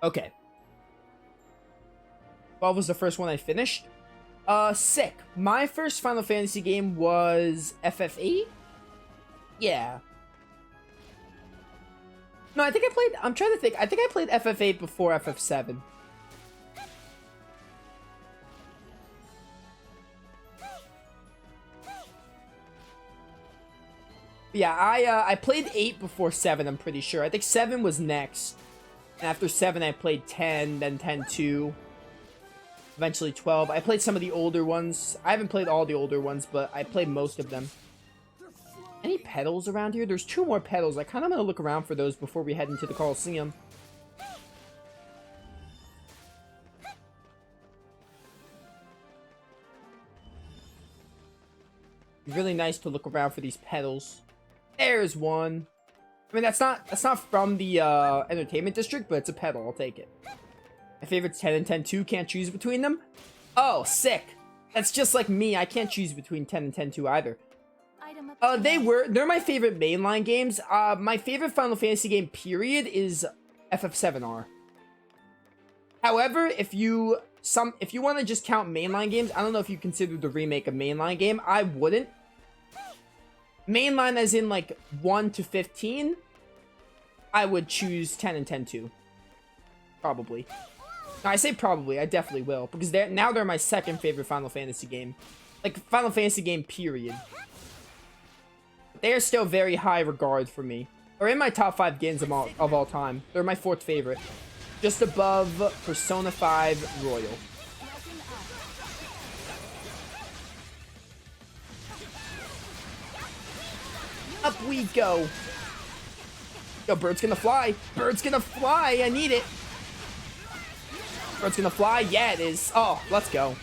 Okay. 12 was the first one I finished. Sick. My first Final Fantasy game was FF8? Yeah. No, I think I played... I'm trying to think. I think I played FF8 before FF7. Yeah, I played 8 before 7, I'm pretty sure. I think 7 was next. And after 7, I played 10, then 10-2. Eventually 12. I played some of the older ones. I haven't played all the older ones, but I played most of them. Any petals around here? There's 2 more petals. I kind of want to look around for those before we head into the Colosseum. Really nice to look around for these petals. There's one. I mean, that's not from the entertainment district, but it's a petal. I'll take it. My favorite's 10 and 10-2. Can't choose between them. Oh, sick. That's just like me. I can't choose between 10 and 10-2 either. They're my favorite mainline games. My favorite Final Fantasy game, period, is FF7R. However, if you want to just count mainline games, I don't know if you consider the remake a mainline game. I wouldn't. Mainline as in like 1 to 15, I would choose 10 and 10-2. Probably. No, I say probably. I definitely will. Because now they're my second favorite Final Fantasy game. Like, Final Fantasy game, period. They are still very high regard for me. Or in my top 5 games of all time. They're my 4th favorite. Just above Persona 5 Royal. Up we go. Yo, bird's gonna fly. Bird's gonna fly. I need it. Bird's gonna fly. Yeah, it is. Oh, let's go.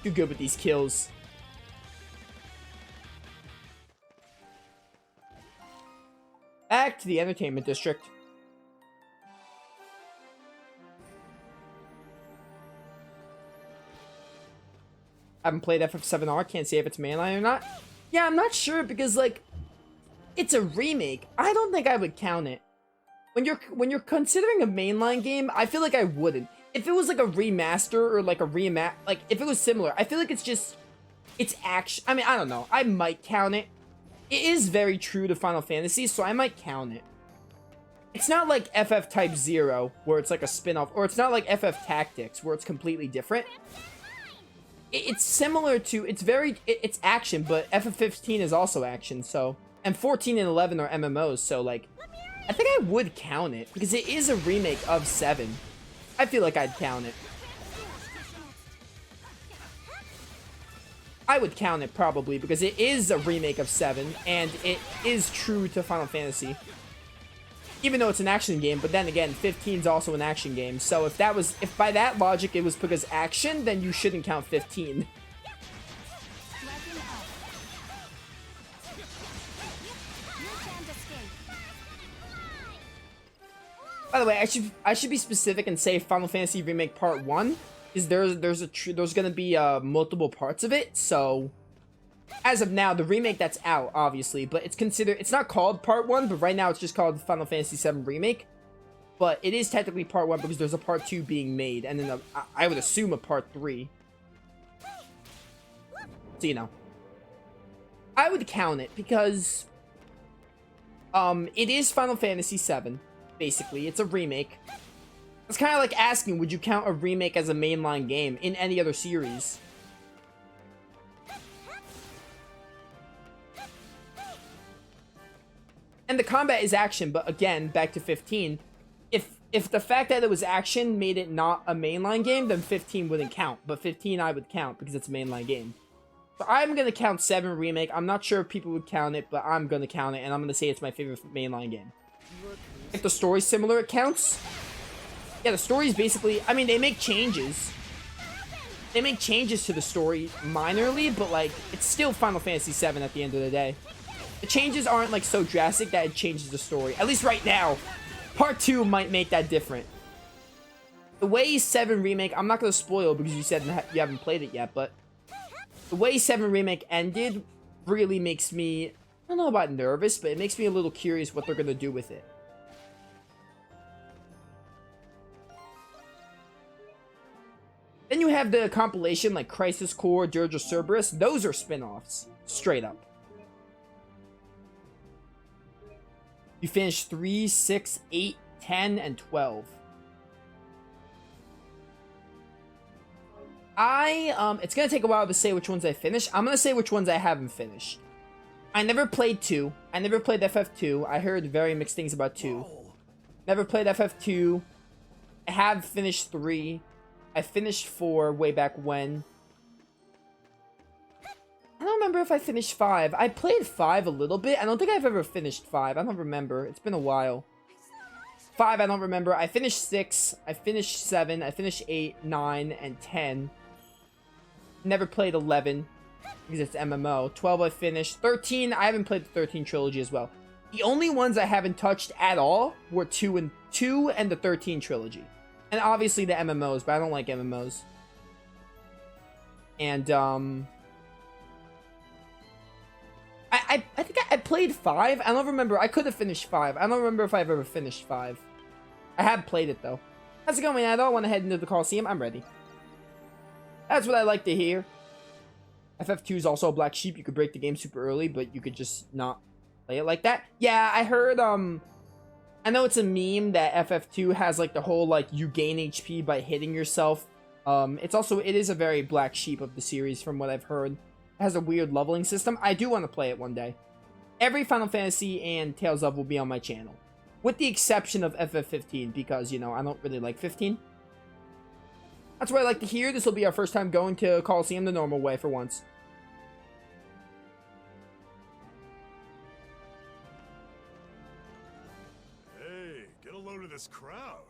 Too good with these kills. Back to the entertainment district. I haven't played FF7R. Can't say if it's mainline or not. Yeah, I'm not sure because, like, it's a remake. I don't think I would count it. When you're considering a mainline game, I feel like I wouldn't. If it was like a remaster or like a like if it was similar, I feel like it's action. I mean, I don't know. I might count it. It is very true to Final Fantasy, so I might count it. It's not like FF Type 0, where it's like a spin-off, or it's not like FF Tactics, where it's completely different. It's similar to, it's action, but FF15 is also action, so, and 14 and 11 are MMOs, so, like, I think I would count it, because it is a remake of 7. I feel like I'd count it. I would count it, probably, because it is a remake of 7, and it is true to Final Fantasy. Even though it's an action game, but then again, 15 is also an action game. So if by that logic it was because action, then you shouldn't count 15. By the way, I should be specific and say Final Fantasy Remake Part 1 is there's gonna be multiple parts of it. So as of now, the remake that's out, obviously, but it's not called Part 1, but right now it's just called Final Fantasy VII Remake. But it is technically Part 1 because there's a Part 2 being made, and then I would assume a Part 3. So, you know. I would count it because it is Final Fantasy VII, basically. It's a remake. It's kind of like asking, would you count a remake as a mainline game in any other series? And the combat is action, but again, back to 15. If the fact that it was action made it not a mainline game, then 15 wouldn't count. But 15 I would count because it's a mainline game. So I'm going to count 7 Remake. I'm not sure if people would count it, but I'm going to count it, and I'm going to say it's my favorite mainline game. If the story's similar, it counts. Yeah, the story's basically... I mean, they make changes. They make changes to the story minorly, but, like, it's still Final Fantasy VII at the end of the day. The changes aren't, like, so drastic that it changes the story. At least right now. Part 2 might make that different. The way 7 Remake... I'm not going to spoil because you said you haven't played it yet, but... The way 7 Remake ended really makes me... I don't know about nervous, but it makes me a little curious what they're going to do with it. Then you have the compilation like Crisis Core, Dirge of Cerberus. Those are spin-offs, straight up. You finished 3, 6, 8, 10, and 12. It's gonna take a while to say which ones I finished. I'm gonna say which ones I haven't finished. I never played 2. I never played FF2. I heard very mixed things about 2. Never played FF2. I have finished 3. I finished 4 way back when. I don't remember if I finished 5. I played 5 a little bit. I don't think I've ever finished 5. I don't remember. It's been a while. 5, I don't remember. I finished 6. I finished 7. I finished 8, 9, and 10. Never played 11 because it's MMO. 12 I finished. 13, I haven't played the 13 trilogy as well. The only ones I haven't touched at all were 2 and the 13 trilogy. And obviously the MMOs, but I don't like MMOs. And, I think I played 5. I don't remember. I could have finished 5. I don't remember if I've ever finished 5. I have played it, though. How's it going, Ado? I want to head into the Coliseum. I'm ready. That's what I like to hear. FF2 is also a black sheep. You could break the game super early, but you could just not play it like that. Yeah, I heard, I know it's a meme that FF2 has, like, the whole, like, you gain HP by hitting yourself. It is a very black sheep of the series, from what I've heard. It has a weird leveling system. I do want to play it one day. Every Final Fantasy and Tales of will be on my channel. With the exception of FF15, because, you know, I don't really like 15. That's what I like to hear. This will be our first time going to Coliseum the normal way for once. Hey, get a load of this crowd.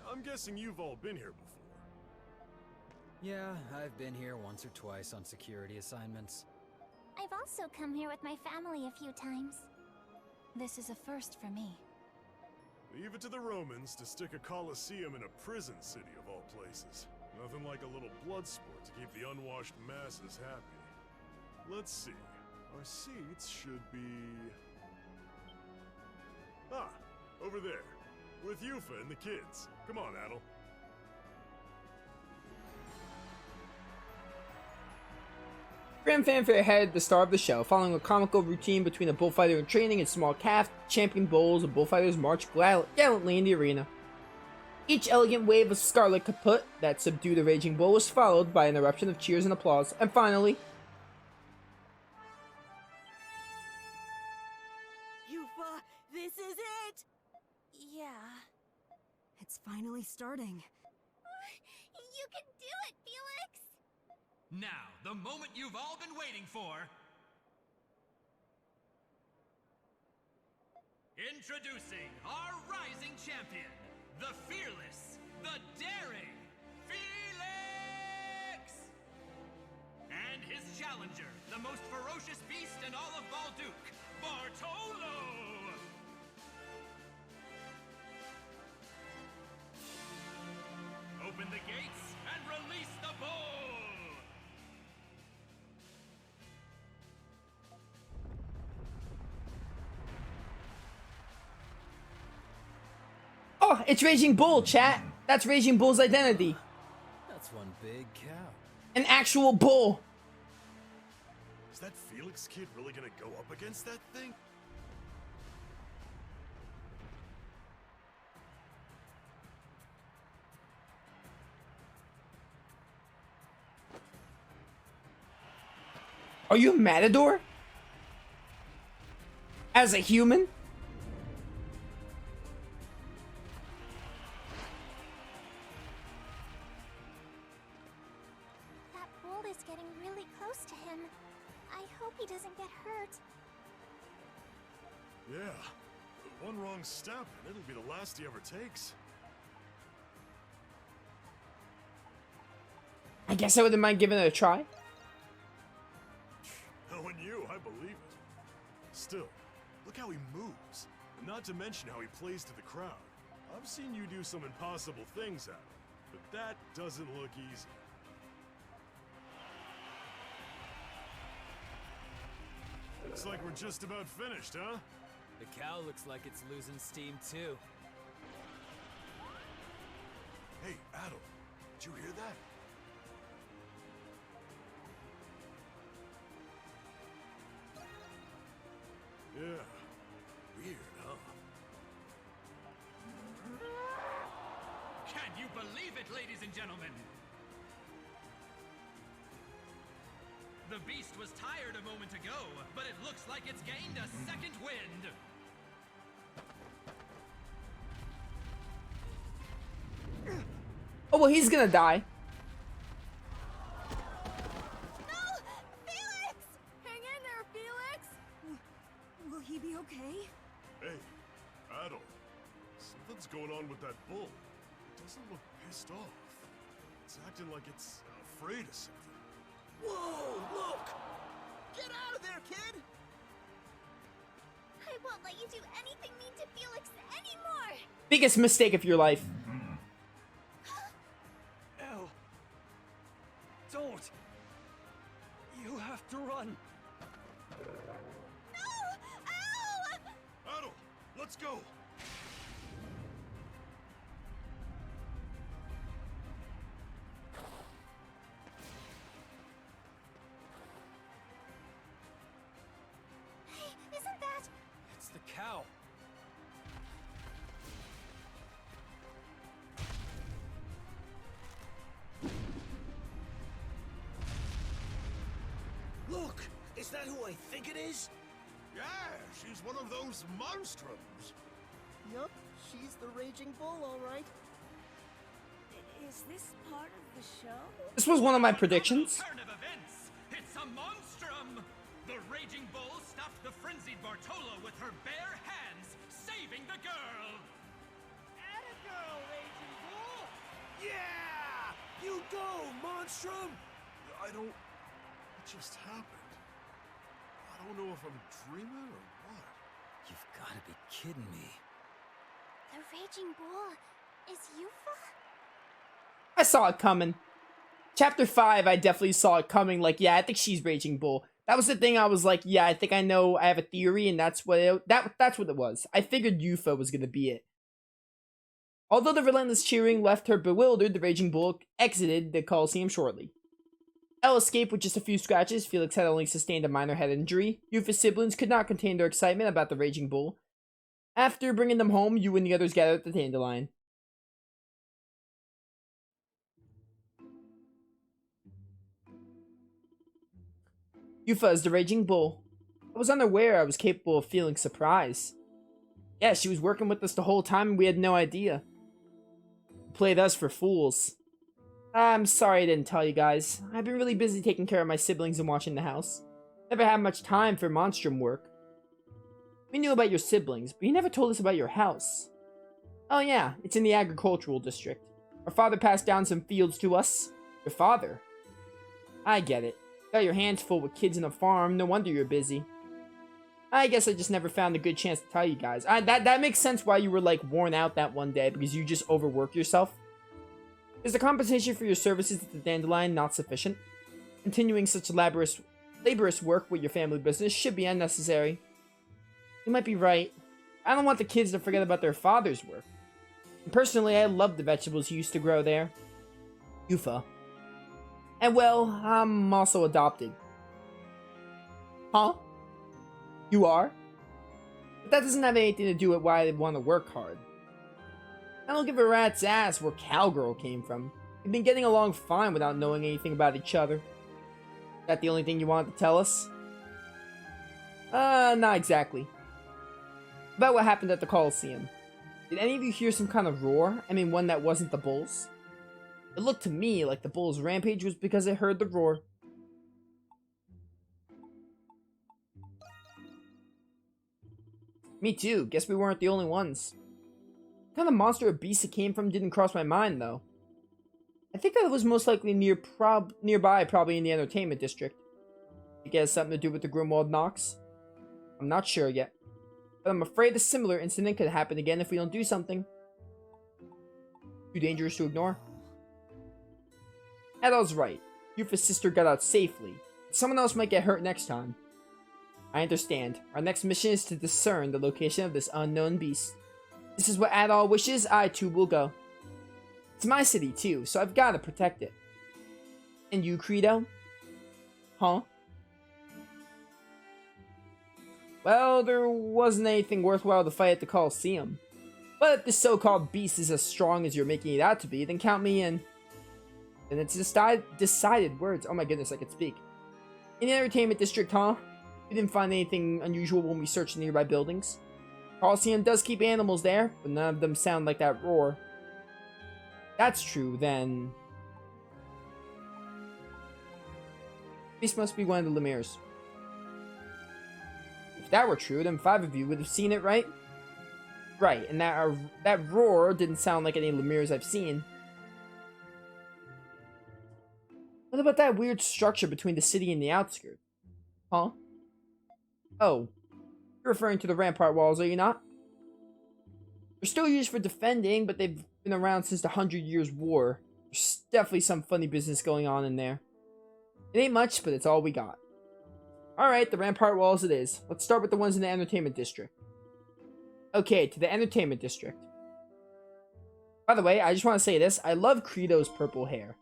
I'm guessing you've all been here before. Yeah, I've been here once or twice on security assignments. I've also come here with my family a few times. This is a first for me. Leave it to the Romans to stick a Colosseum in a prison city of all places. Nothing like a little blood sport to keep the unwashed masses happy. Let's see. Our seats should be... Ah, over there. With Yufa and the kids. Come on, Adel. Grand fanfare ahead, the star of the show, following a comical routine between a bullfighter in training and small calf. Champion bowls and bullfighters march gallantly in the arena. Each elegant wave of scarlet kaput that subdued a raging bull was followed by an eruption of cheers and applause, and finally... Yufa, this is it! Yeah. It's finally starting. You can do it, Felix! Now, the moment you've all been waiting for. Introducing our rising champion, the fearless, the daring, Felix! And his challenger, the most ferocious beast in all of Balduke, Bartolo! Open the gates and release the bull! Oh, it's Raging Bull, chat. That's Raging Bull's identity. That's one big cow. An actual bull. Is that Felix kid really gonna go up against that thing? Are you Matador? As a human? That bull is getting really close to him. I hope he doesn't get hurt. Yeah. One wrong step, and it'll be the last he ever takes. I guess I wouldn't mind giving it a try. Knowing you, I believe it. Still, look how he moves. And not to mention how he plays to the crowd. I've seen you do some impossible things at him, but that doesn't look easy. Looks like we're just about finished, huh? The cow looks like it's losing steam too. Hey, Adel, did you hear that? Yeah. Weird, huh? Can you believe it, ladies and gentlemen? The beast was tired a moment ago, but it looks like it's gained a second wind. Oh, well, he's gonna die. No! Felix! Hang in there, Felix! Will he be okay? Hey, Adol. Something's going on with that bull. It doesn't look pissed off. It's acting like it's afraid of something. Whoa, look! Get out of there, kid! I won't let you do anything mean to Felix anymore! Biggest mistake of your life. Elle. Don't! You have to run! No! Ow! Adol, let's go! Hey, isn't that... It's the cow. Look! Is that who I think it is? Yeah, she's one of those monstrums. Yup, she's the raging bull, all right. Is this part of the show? This was one of my predictions. Turn of events. It's a monstrum. The raging bull stopped the frenzied Bartola with her bare hands, saving the girl. Atta girl, raging bull! Yeah! You go, Monstrum! I don't... It just happened. I don't know if I'm dreaming or what. You've got to be kidding me. The Raging Bull is Yufa? I saw it coming. Chapter 5, I definitely saw it coming. Like, yeah, I think she's Raging Bull. That was the thing I was like, yeah, I think I know, I have a theory, and that's what that's what it was. I figured Yufa was gonna be it. Although the relentless cheering left her bewildered, the Raging Bull exited the Coliseum shortly. Elle escaped with just a few scratches. Felix had only sustained a minor head injury. Yufa's siblings could not contain their excitement about the Raging Bull. After bringing them home, you and the others gathered at the Dandelion. Yufa is the Raging Bull. I was unaware I was capable of feeling surprise. Yeah, she was working with us the whole time and we had no idea. Played us for fools. I'm sorry I didn't tell you guys. I've been really busy taking care of my siblings and watching the house. Never had much time for Monstrum work. We knew about your siblings, but you never told us about your house. Oh yeah, it's in the agricultural district. Our father passed down some fields to us. Your father? I get it. Got your hands full with kids in a farm, no wonder you're busy. I guess I just never found a good chance to tell you guys. That makes sense why you were like worn out that one day, because you just overworked yourself. Is the compensation for your services at the Dandelion not sufficient? Continuing such laborious work with your family business should be unnecessary. You might be right. I don't want the kids to forget about their father's work. And personally, I love the vegetables you used to grow there. Yufa. And well, I'm also adopted. Huh? You are? But that doesn't have anything to do with why I want to work hard. I don't give a rat's ass where Cowgirl came from. We've been getting along fine without knowing anything about each other. Is that the only thing you wanted to tell us? Not exactly. About what happened at the Coliseum. Did any of you hear some kind of roar? I mean, one that wasn't the bull's? It looked to me like the bull's rampage was because it heard the roar. Me too. Guess we weren't the only ones. What kind of monster or beast it came from didn't cross my mind, though. I think that it was most likely nearby, probably in the entertainment district. It has something to do with the Grimwald Knox? I'm not sure yet. But I'm afraid a similar incident could happen again if we don't do something. Too dangerous to ignore. Adol's right. Yufa's sister got out safely. Someone else might get hurt next time. I understand. Our next mission is to discern the location of this unknown beast. This is what Adol wishes, I too will go. It's my city too, so I've got to protect it. And you, Credo? Huh? Well, there wasn't anything worthwhile to fight at the Coliseum. But if this so-called beast is as strong as you're making it out to be, then count me in. And it's decided words. Oh my goodness, I could speak. In the entertainment district, huh? We didn't find anything unusual when we searched nearby buildings. Coliseum does keep animals there, but none of them sound like that roar. That's true, then. This must be one of the Lemire's. If that were true, then 5 of you would have seen it, right? Right, and that roar didn't sound like any Lemire's I've seen. What about that weird structure between the city and the outskirts? Huh? Oh. You're referring to the rampart walls, are you not? They're still used for defending, but they've been around since the 100 Years' War. There's definitely some funny business going on in there. It ain't much, but it's all we got. Alright, the rampart walls it is. Let's start with the ones in the entertainment district. Okay, to the entertainment district. By the way, I just want to say this. I love Credo's purple hair.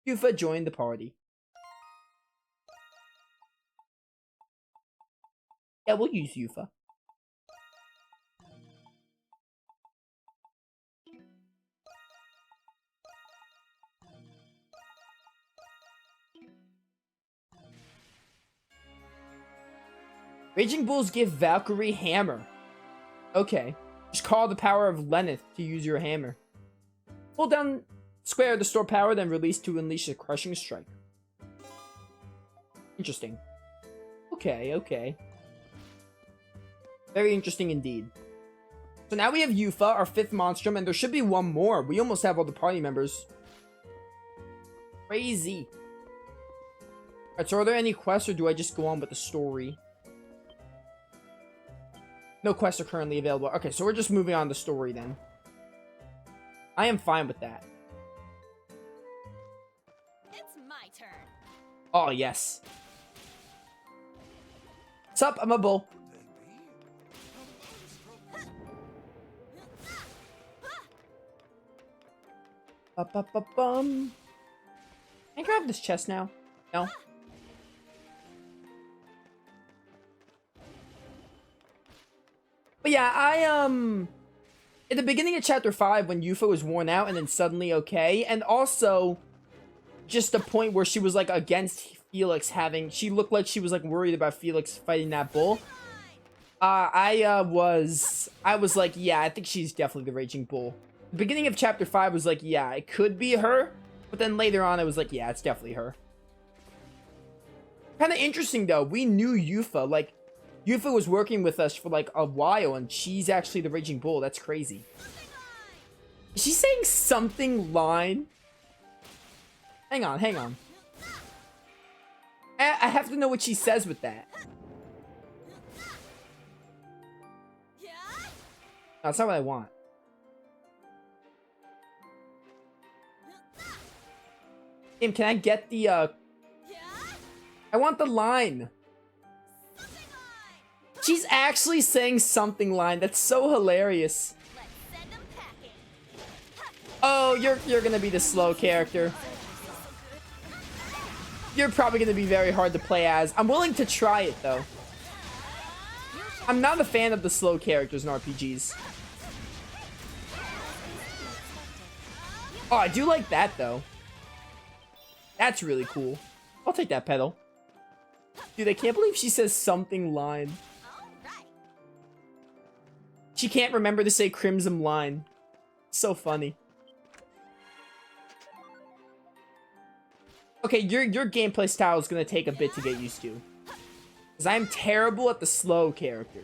Yufa joined the party. Yeah, we'll use Yufa. Raging Bulls give Valkyrie hammer. Okay. Just call the power of Lenneth to use your hammer. Hold down square to store power, then release to unleash a crushing strike. Interesting. Okay, okay. Very interesting indeed. So now we have Yufa, our 5th Monstrum, and there should be one more. We almost have all the party members. Crazy. Alright, so are there any quests, or do I just go on with the story? No quests are currently available. Okay, so we're just moving on to story then. I am fine with that. It's my turn. Oh, yes. Sup, I'm a bull. Can I grab this chest now? No? But yeah, at the beginning of chapter 5, when Yufa was worn out and then suddenly okay, and also just the point where she was like against Felix she looked like she was like worried about Felix fighting that bull. I was like, yeah, I think she's definitely the Raging Bull. The beginning of chapter 5 was like, yeah, it could be her, but then later on I was like, yeah, it's definitely her. Kind of interesting though, we knew Yufa, like, Yufa was working with us for like a while, and she's actually the Raging Bull. That's crazy. Is she saying something line? Hang on, hang on. I have to know what she says with that. No, that's not what I want. Tim, can I get the, I want the line. She's actually saying something line. That's so hilarious. Oh, you're gonna be the slow character. You're probably gonna be very hard to play as. I'm willing to try it though. I'm not a fan of the slow characters in RPGs. Oh, I do like that though. That's really cool. I'll take that pedal. Dude, I can't believe she says something line. She can't remember to say Crimson line. So funny. Okay, your gameplay style is gonna take a bit to get used to. Because I'm terrible at the slow character.